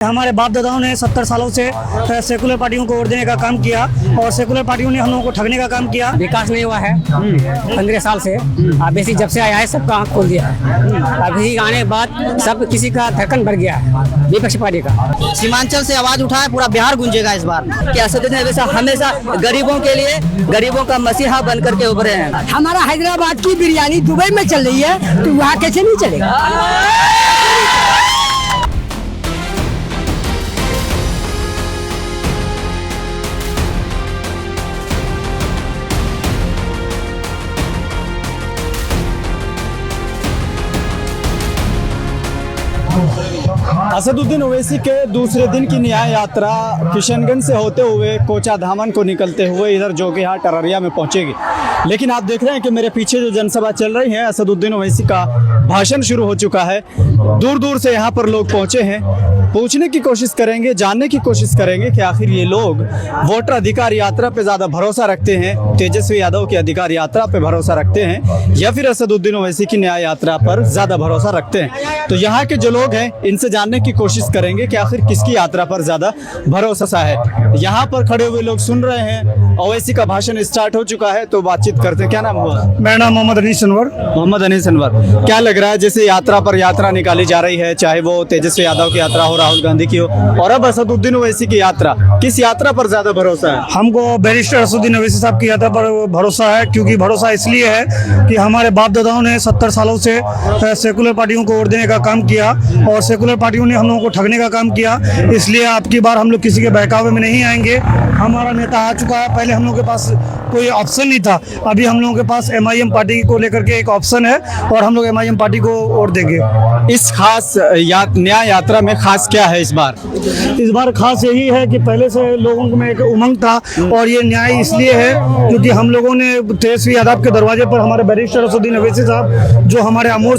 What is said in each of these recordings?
हमारे बाप दादाओं ने 70 सालों से सेकुलर पार्टियों को वोट देने का काम किया और सेकुलर पार्टियों ने हम लोगों को ठगने का काम किया। विकास नहीं हुआ है 15 साल से। अभी जब से आया है सबका आँख खोल दिया है। अभी आने के बाद सब किसी का धड़कन भर गया है विपक्ष पार्टी का। सीमांचल से आवाज उठाए पूरा बिहार गूंजेगा इस बार। क्या असदुद्दीन अवैसी हमेशा गरीबों के लिए गरीबों का मसीहा बन करके उभरे हैं। हमारा हैदराबाद की बिरयानी दुबई में चल रही है तो वहाँ कैसे नहीं चलेगा। असदुद्दीन ओवैसी के दूसरे दिन की न्याय यात्रा किशनगंज से होते हुए कोचा धामन को निकलते हुए इधर जोकीहाट अररिया में पहुंचेगी। लेकिन आप देख रहे हैं कि मेरे पीछे जो जनसभा चल रही है, असदुद्दीन ओवैसी का भाषण शुरू हो चुका है। दूर दूर से यहाँ पर लोग पहुंचे हैं। पूछने की कोशिश करेंगे, जानने की कोशिश करेंगे कि आखिर ये लोग वोटर अधिकार यात्रा पे ज़्यादा भरोसा रखते हैं, तेजस्वी यादव की अधिकार यात्रा पे भरोसा रखते हैं, या फिर असदुद्दीन ओवैसी की न्याय यात्रा पर ज़्यादा भरोसा रखते हैं। तो यहाँ के जो लोग हैं इनसे जानने की कोशिश करेंगे कि आखिर किसकी यात्रा पर ज़्यादा भरोसा है। यहाँ पर खड़े हुए लोग सुन रहे हैं, ओवैसी का भाषण स्टार्ट हो चुका है, तो बातचीत करते हैं। क्या नाम हुआ? मेरा नाम मोहम्मद अनीस अनवर। मोहम्मद अनीस अनवर, क्या लग रहा है जैसे यात्रा पर यात्रा निकाली जा रही है, चाहे वो तेजस्वी यादव की यात्रा हो, राहुल गांधी की हो, और अब असदुद्दीन ओवैसी की यात्रा, किस यात्रा पर ज्यादा भरोसा है? हमको बैरिस्टर असदुद्दीन ओवैसी साहब की यात्रा पर भरोसा है, क्योंकि भरोसा इसलिए है कि हमारे बाप दादाओं ने 70 सालों से सेकुलर पार्टियों को वोट देने का काम किया और सेकुलर पार्टियों ने हम लोगों को ठगने का काम किया। इसलिए अब की बार हम लोग किसी के बहकावे में नहीं आएंगे। हमारा नेता आ चुका है। पहले हम लोगों के पास कोई ऑप्शन नहीं था, अभी हम लोगों के पास MIM पार्टी को लेकर के एक ऑप्शन है और हम लोग MIM पार्टी को वोट देंगे। इस खास न्याय यात्रा में खास क्या है इस बार? इस बार खास यही है कि पहले से लोगों में एक उमंग था और ये न्याय इसलिए है क्योंकि हम लोगों ने तेजस्वी यादव के दरवाजे पर हमारे बैरिस्टर असदुद्दीन ओवैसी साहब जो हमारे अमोर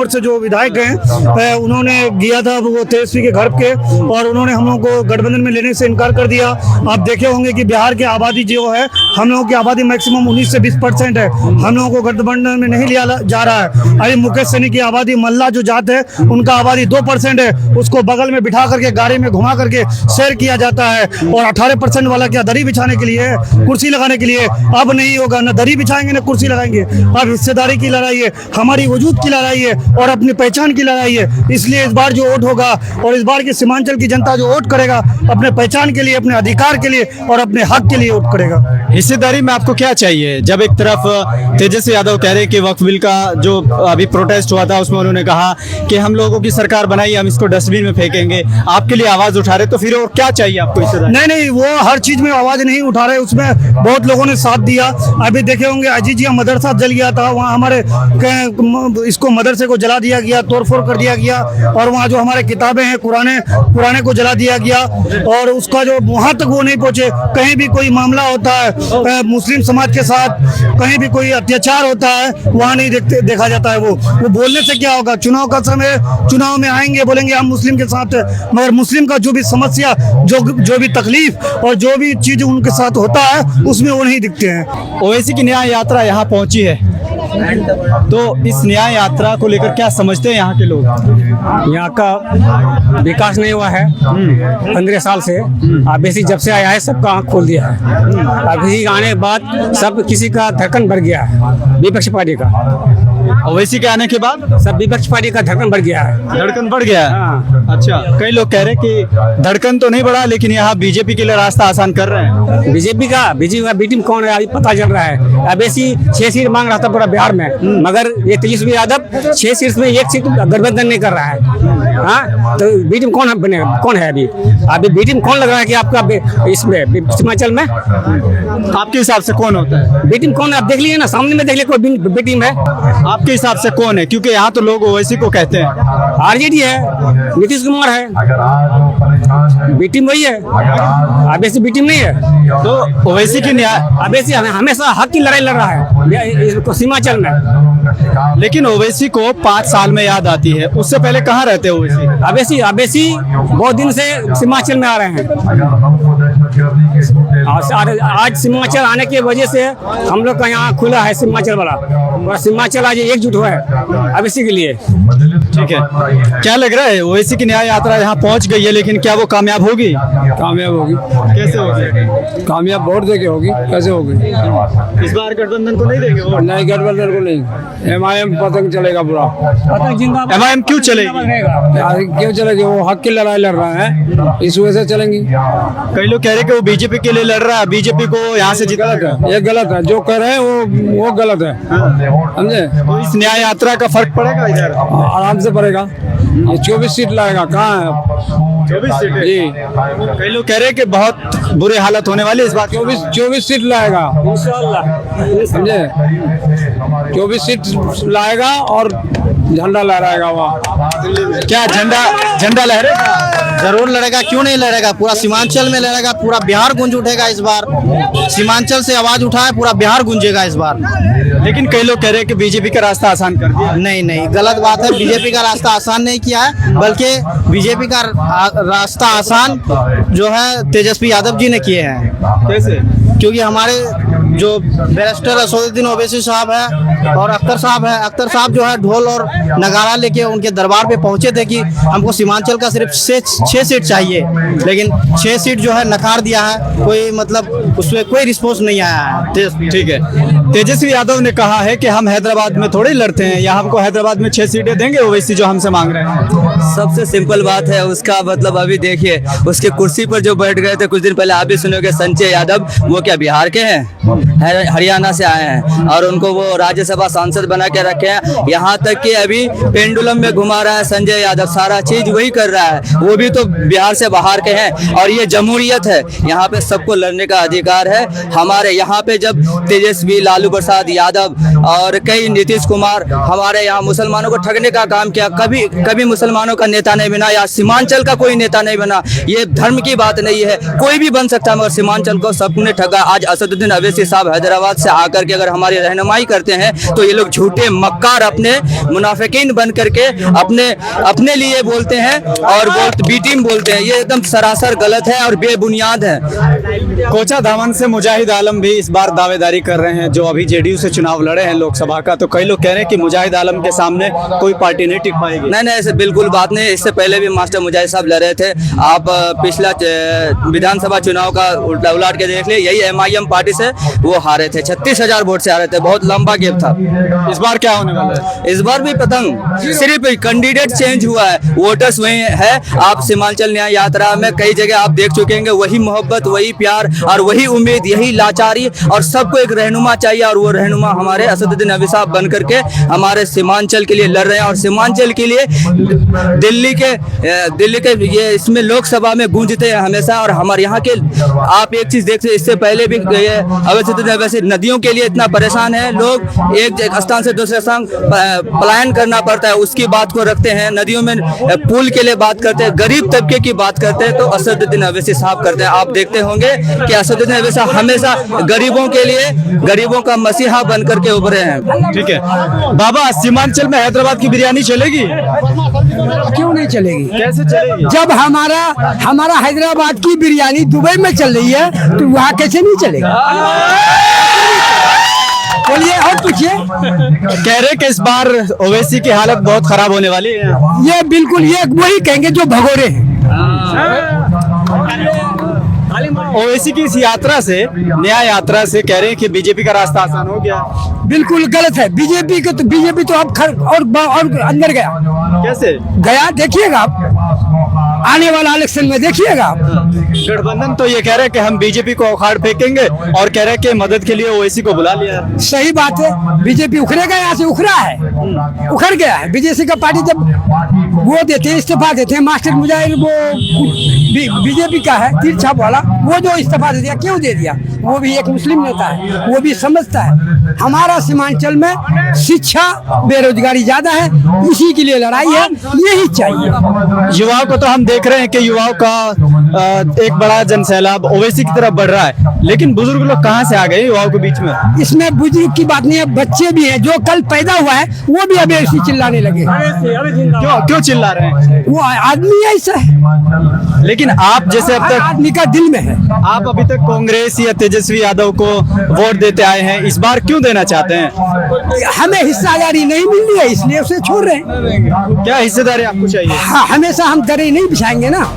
से जो विधायक हैं, उन्होंने गया था वो तेजस्वी के घर के, और उन्होंने हम लोगों को गठबंधन में लेने से इनकार कर दिया। आप देखे होंगे कि बिहार की आबादी जो है, हम लोगों की आबादी मैक्सिमम 19 से 20% है। हम लोगों को गठबंधन में नहीं लिया जा रहा है। अभी मुकेश सहनी की आबादी मल्ला जो जात है उनका आबादी 2% है, उसको बगल में बिठा करके गाड़ी में घुमा करके शेयर किया जाता है। और 18% वाला क्या दरी बिछाने के लिए, कुर्सी लगाने के लिए? अब नहीं होगा, ना दरी बिछाएंगे ना कुर्सी लगाएंगे। अब हिस्सेदारी की लड़ाई है, हमारी वजूद की लड़ाई है और अपनी पहचान की लड़ाई है। इसलिए इस बार जो वोट होगा और इस बार की सीमांचल की जनता जो वोट करेगा अपने पहचान के लिए, अपने अधिकार के लिए और अपने हक के लिए वोट करेगा। हिस्सेदारी में आपको क्या चाहिए? जब एक तरफ तेजस्वी यादव कह रहे हैं कि वक्फ बिल का जो अभी प्रोटेस्ट हुआ था उसमें उन्होंने कहा कि हम लोगों की सरकार बनाई, हम इसको डस्टबिन में फेंकेंगे, आपके लिए आवाज उठा रहे, तो फिर और क्या चाहिए आपको हिस्सेदारी? नहीं, वो हर चीज में आवाज नहीं उठा रहे, उसमें बहुत लोगों ने साथ दिया। अभी देखे होंगे अजीजिया मदरसा जल गया था, वहाँ हमारे इसको मदरसे को जला दिया गया, तोड़फोड़ कर दिया गया, और वहाँ जो हमारे किताबें हैं पुराने को जला दिया गया, और उसका जो वहाँ तक वो नहीं पहुँचे। कहीं भी कोई मामला होता है मुस्लिम समाज के साथ, कहीं भी कोई अत्याचार होता है, वहाँ नहीं देखा जाता है। वो बोलने से क्या होगा? चुनाव का समय, चुनाव में आएंगे बोलेंगे हम मुस्लिम के साथ है, मगर मुस्लिम का जो भी समस्या, जो भी तकलीफ और जो भी चीज उनके साथ होता है उसमें वो नहीं दिखते हैं। ओवैसी की न्याय यात्रा यहाँ पहुंची है, तो इस न्याय यात्रा को लेकर क्या समझते हैं यहाँ के लोग? यहाँ का विकास नहीं हुआ है 15 साल से। अभी जब से आया है सबका आँख खोल दिया है। अभी आने के बाद सब किसी का धड़कन भर गया है विपक्ष पार्टी का। ओवैसी के आने के बाद सब विपक्ष पार्टी का धड़कन बढ़ गया है। धड़कन बढ़ गया है? हाँ। अच्छा, कई लोग कह रहे हैं कि धड़कन तो नहीं बढ़ा, लेकिन यहाँ बीजेपी के लिए रास्ता आसान कर रहे हैं। बीजेपी का बी टीम कौन है अभी पता चल रहा है। अवैसी 6 सीट मांग रहा था पूरा बिहार में, मगर ये तेजस्वी यादव 6 सीट में 1 सीट गठबंधन नहीं कर रहा है। हाँ, तो बी टीम कौन है अभी बी टीम कौन लग रहा है कि आपका इसमें सीमांचल में? आपके हिसाब से कौन होता है बी टीम? कौन है आप देख लीजिए ना, सामने में देख लीजिए कोई बी टीम है। आपके हिसाब से कौन है? क्योंकि यहाँ तो लोग ओवैसी को कहते हैं। आरजेडी है, नीतीश कुमार है, बी टीम वही है। अवैसी बी टीम नहीं है। तो ओवैसी की न्याय, अवैसी हमेशा हक की लड़ाई लड़ रहा है सीमांचल में। लेकिन ओवैसी को 5 साल में याद आती है, उससे पहले कहाँ रहते हो ओवैसी? अवैसी बहुत दिन से सीमांचल में आ रहे हैं। आज सीमांचल आने की वजह से हम लोग का यहाँ खुला है सीमांचल वाला, और सीमांचल आज एकजुट हुआ है अवैसी के लिए। ठीक है, क्या लग रहा है ओवैसी की न्याय यात्रा यहाँ पहुँच गई है, लेकिन क्या वो कामयाब होगी? कामयाब होगी। कैसे होगी? कामयाब वोट देके होगी। कैसे होगी? इस बार गठबंधन को नहीं देंगे वोट? नहीं, गठबंधन को नहीं। MIM पतंग चलेगा पूरा। MIM क्यों चलेगी? यार क्यों चलेगी? वो हक की लड़ाई लड़ रहा है, इस वजह से चलेंगी। कई लोग कह रहे हैं कि वो बीजेपी के लिए लड़ रहा है, बीजेपी को यहाँ से जिता है। ये गलत है, जो कर रहे हैं वो गलत है, समझे? तो इस न्याय यात्रा का फर्क पड़ेगा इधर? आराम से पड़ेगा। ये 24 सीट लाएगा, कहाँ है? 24 सीटें जी, कई लोग कह रहे हैं कि बहुत बुरी हालत होने वाली है इस बार। 24 सीट लाएगा, समझे? 24 सीट लाएगा और झंडा लहराएगा वहाँ। क्या झंडा लहरेगा? जरूर लड़ेगा, क्यों नहीं लड़ेगा? पूरा सीमांचल में लड़ेगा, पूरा बिहार गूंज उठेगा इस बार। सीमांचल से आवाज उठाए, पूरा बिहार गूंजेगा इस बार। लेकिन कई लोग कह रहे हैं कि बीजेपी का रास्ता आसान कर दिया। नहीं नहीं, गलत बात है। बीजेपी का रास्ता आसान नहीं किया है, बल्कि बीजेपी का रास्ता आसान जो है तेजस्वी यादव जी ने किए हैं। कैसे? क्योंकि हमारे जो बैरिस्टर असदुद्दीन ओवैसी साहब है और अख्तर साहब जो है ढोल और नगारा लेके उनके दरबार पे पहुंचे थे कि हमको सीमांचल का सिर्फ 6 सीट चाहिए, लेकिन 6 सीट जो है नकार दिया है। कोई मतलब उसमें कोई रिस्पॉन्स नहीं आया है। ठीक है, तेजस्वी यादव ने कहा है कि हम हैदराबाद में थोड़े लड़ते हैं, यहाँ हमको हैदराबाद में 6 सीटें देंगे ओवैसी जो हमसे मांग रहे हैं। सबसे सिंपल बात है उसका, मतलब अभी देखिए उसके कुर्सी पर जो बैठ गए थे कुछ दिन पहले, आप भी सुनोगे, संजय यादव, वो क्या बिहार के हैं? हरियाणा से आए हैं और उनको वो राज्यसभा सांसद बना के रखे हैं। यहाँ तक कि अभी पेंडुलम में घुमा रहा है संजय यादव, सारा चीज वही कर रहा है। वो भी तो बिहार से बाहर के हैं और ये जमहूरियत है, यहाँ पे सबको लड़ने का अधिकार है। हमारे यहाँ पे जब तेजस्वी, लालू प्रसाद यादव और कई नीतीश कुमार हमारे यहाँ मुसलमानों को ठगने का काम किया, कभी मुसलमानों का नेता नहीं बना या सीमांचल का कोई नेता नहीं बना। ये धर्म की बात नहीं है, कोई भी बन सकता है, मगर सीमांचल को सबने ठगा। आज असदुद्दीन ओवैसी साहब हैदराबाद से आकर के अगर हमारी रहनुमाई करते हैं तो ये लोग झूठे मक्कार, अपने मुनाफिकीन बन करके अपने लिए बोलते हैं और बी टीम बोलते हैं। ये एकदम सरासर गलत है और बेबुनियाद है। कोचा धामन से मुजाहिद आलम भी इस बार दावेदारी कर रहे हैं, जो अभी जेडीयू से चुनाव लड़े हैं लोकसभा का। तो कई लोग कह रहे हैं कि मुजाहिद आलम के सामने कोई पार्टी नहीं टिक पाएगी। नहीं, ऐसे बिल्कुल बात नहीं। इससे पहले भी मास्टर मुजाहिद साहब लड़ रहे थे। आप पिछला विधानसभा चुनाव का उलट के देख ले, यही MIM पार्टी से वो हारे थे, 36,000 वोट से हारे थे। बहुत लंबा गैप था। इस बार क्या होने वाला है? इस बार भी पतंग, सिर्फ कैंडिडेट चेंज हुआ है, वोटर्स वही है। आप सीमांचल न्याय यात्रा में कई जगह आप देख चुके हैं, वही मोहब्बत, वही प्यार और वही उम्मीद, यही लाचारी, और सबको एक रहनुमा चाहिए और वो रहनुमा हमारे असदुद्दीन ओवैसी साहब बन करके हमारे सीमांचल के लिए लड़ रहे हैं। और सीमांचल के लिए दिल्ली के ये इसमें लोकसभा में गूंजते हैं हमेशा। और हमारे यहाँ के आप एक चीज देखते, इससे पहले भी वैसे नदियों के लिए इतना परेशान है लोग, एक स्थान से दूसरे स्थान पलायन करना पड़ता है, उसकी बात को रखते हैं। नदियों में पुल के लिए बात करते हैं, गरीब तबके की बात करते हैं तो असदुद्दीन ओवैसी साहब करते हैं। आप देखते होंगे कि असदुद्दीन ओवैसी हमेशा गरीबों के लिए, गरीबों का मसीहा बन करके उभरे हैं। ठीक है बाबा, सीमांचल में हैदराबाद की बिरयानी चलेगी? क्यों नहीं चलेगी? कैसे चलेगी? जब हमारा हैदराबाद की बिरयानी दुबई में चल रही है तो वहाँ कैसे नहीं चलेगा? बोलिए और पूछिए। कह रहे कि इस बार ओवैसी की हालत बहुत खराब होने वाली है। ये बिल्कुल ये वही कहेंगे जो भगोरे हैं। ओवैसी की इस यात्रा से, न्याय यात्रा से, कह रहे हैं कि बीजेपी का रास्ता आसान हो गया। बिल्कुल गलत है। बीजेपी तो अब और अंदर गया। कैसे गया देखिएगा आप, आने वाला इलेक्शन में देखिएगा आप। गठबंधन तो ये कह रहे हैं कि हम बीजेपी को उखाड़ फेंकेंगे और कह रहे हैं कि मदद के लिए ओवैसी को बुला लिया है। सही बात है, बीजेपी उखड़ेगा, यहाँ से उखड़ा है, उखड़ गया है। बीजेपी का पार्टी जब वो देते हैं, इस्तीफा देते हैं, मास्टर मुजाहिद वो बीजेपी का है, तिरछा वाला, वो जो इस्तीफा दे दिया, क्यों दे दिया? वो भी एक मुस्लिम नेता है, वो भी समझता है हमारा सीमांचल में शिक्षा, बेरोजगारी ज्यादा है, इसी के लिए लड़ाई है, यही चाहिए। युवाओं को तो हम देख रहे हैं कि युवाओं का एक बड़ा जनसैलाब ओवैसी की तरफ बढ़ रहा है, लेकिन बुजुर्ग लोग कहाँ से आ गए युवाओं के बीच में? इसमें बुजुर्ग की बात नहीं है, बच्चे भी हैं, जो कल पैदा हुआ है वो भी अब ऐसी चिल्लाने लगे। क्यों चिल्ला रहे हैं? वो आदमी ऐसा है, लेकिन आप जैसे अब तक आदमी का दिल में है। है। आप अभी तक कांग्रेस या तेजस्वी यादव को वोट देते आए हैं, इस बार क्यों देना चाहते हैं? हमें हिस्सेदारी नहीं मिल रही है, इसलिए उसे छोड़ रहे हैं। क्या हिस्सेदारी आपको चाहिए? हाँ, हमेशा हम दरी नहीं बिछाएंगे ना।